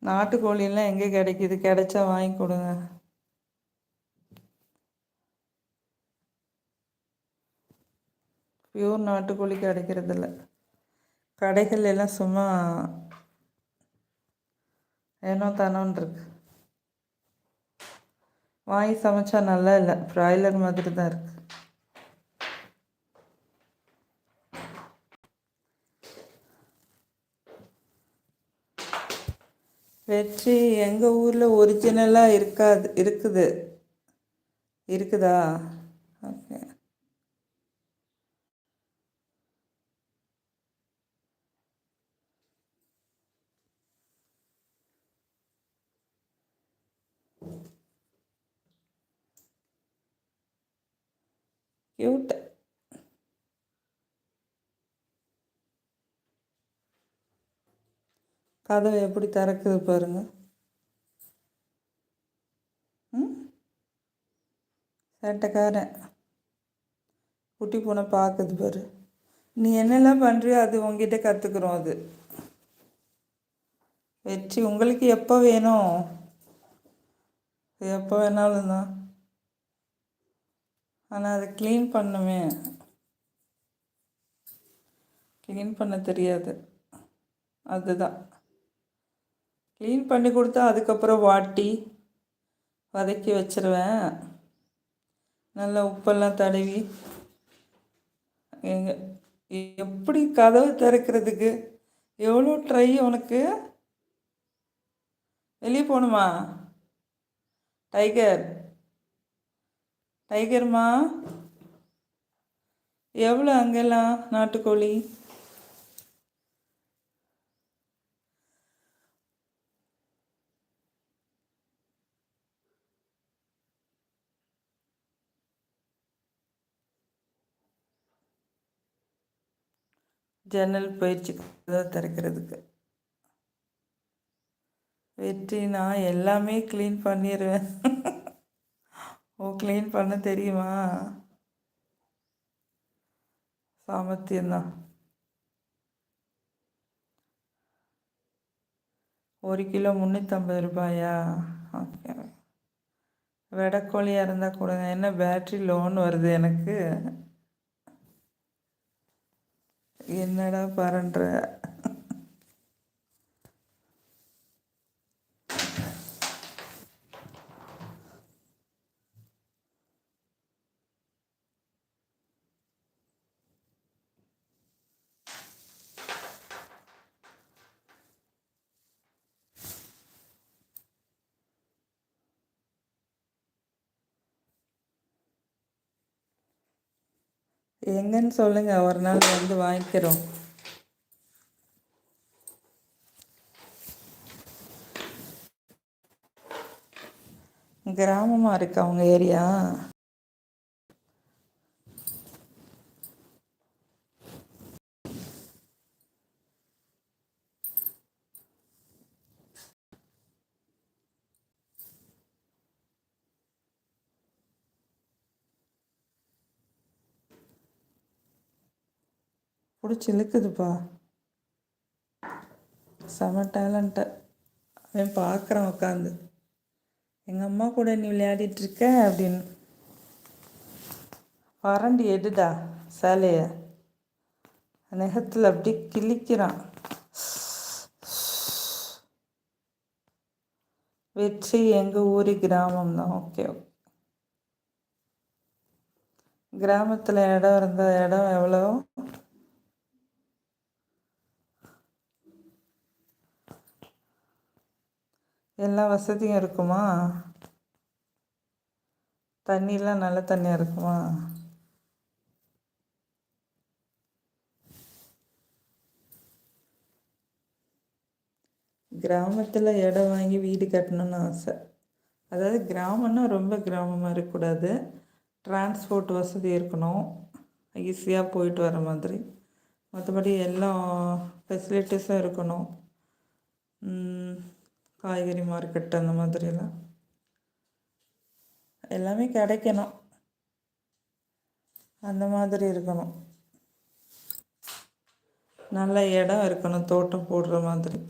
நாட்டுக்கோழிலாம் எங்கே கிடைக்கிது? கிடைச்சா வாங்கி கொடுங்க. பியூர் நாட்டுக்கோழி கிடைக்கிறதில்ல. கடைகள் எல்லாம் சும்மா ஏனோ தானோன்னு இருக்கு. வாங்கி சமைச்சா நல்லா இல்லை, ப்ராய்லர் மாதிரி தான் இருக்கு. வெற்றி எங்கள் ஊரில் ஒரிஜினலாக இருக்குதா? ஓகே. கியூட். கதவை எப்படி திறக்குது பாருங்க. சேட்டைக்காரன் குட்டி பூனை பார்க்குது பாரு. நீ என்னெல்லாம் பண்ணுறியோ அது உங்ககிட்ட கற்றுக்குறோம். அது வெற்றி உங்களுக்கு எப்போ வேணும்? எப்போ வேணாலும் தான். ஆனால் அதை க்ளீன் பண்ணுமே. க்ளீன் பண்ண தெரியாது. அதுதான் க்ளீன் பண்ணி கொடுத்தா அதுக்கப்புறம் வாட்டி வதக்கி வச்சிருவேன். நல்லா உப்பெல்லாம் தடவி. எங்க எப்படி கதவு திறக்கிறதுக்கு எவ்வளோ ட்ரை உனக்கு? வெளியே போகணுமா? டைகர்மா எவ்வளோ அங்கெல்லாம் நாட்டுக்கோழி? ஜன்னல் போயிடுச்சு கதவை திறக்கிறதுக்கு. வெற்றி நான் எல்லாமே க்ளீன் பண்ணிடுவேன். ஓ, க்ளீன் பண்ண தெரியுமா? சாமர்த்தியம்தான். 1 கிலோ 350 ரூபாயா? ஓகே. வெடைக்கோழியாக இருந்தால் கொடுங்க. என்ன பேட்ரி லோன் வருது எனக்கு? என்னடா பரன்ற? எங்கன்னு சொல்லுங்கள், ஒரு நாள் வந்து வாங்கிக்கிறோம். கிராமமாக இருக்கு அவங்க ஏரியா. பிடிச்சி இழுக்குதுப்பா. செம டேலண்ட்டு. அவன் பார்க்குறான் உட்காந்து. எங்கள் அம்மா கூட நீ விளையாடிட்டுருக்க அப்படின்னு. வறண்டி எடுடா சேலைய. நெகத்தில் அப்படி கிழிக்கிறான். வெற்றி எங்கள் ஊர் கிராமம் தான். Okay okay. கிராமத்தில் இடம் இருந்தால் இடம் எவ்வளோ? எல்லா வசதியும் இருக்குமா? தண்ணிலாம் நல்ல தண்ணியாக இருக்குமா? கிராமத்தில் இடம் வாங்கி வீடு கட்டணும்னு ஆசை. அதாவது கிராமம்னா ரொம்ப கிராமமாக இருக்கக்கூடாது. டிரான்ஸ்போர்ட் வசதி இருக்கணும், ஈஸியாக போயிட்டு வர மாதிரி. மற்றபடி எல்லா ஃபெசிலிட்டிஸும் இருக்கணும். காய்கறி மார்க்கெட் அந்த மாதிரிலாம் எல்லாமே கிடைக்கணும். அந்த மாதிரி இருக்கணும். நல்ல இடம் இருக்கணும், தோட்டம் போடுற மாதிரி.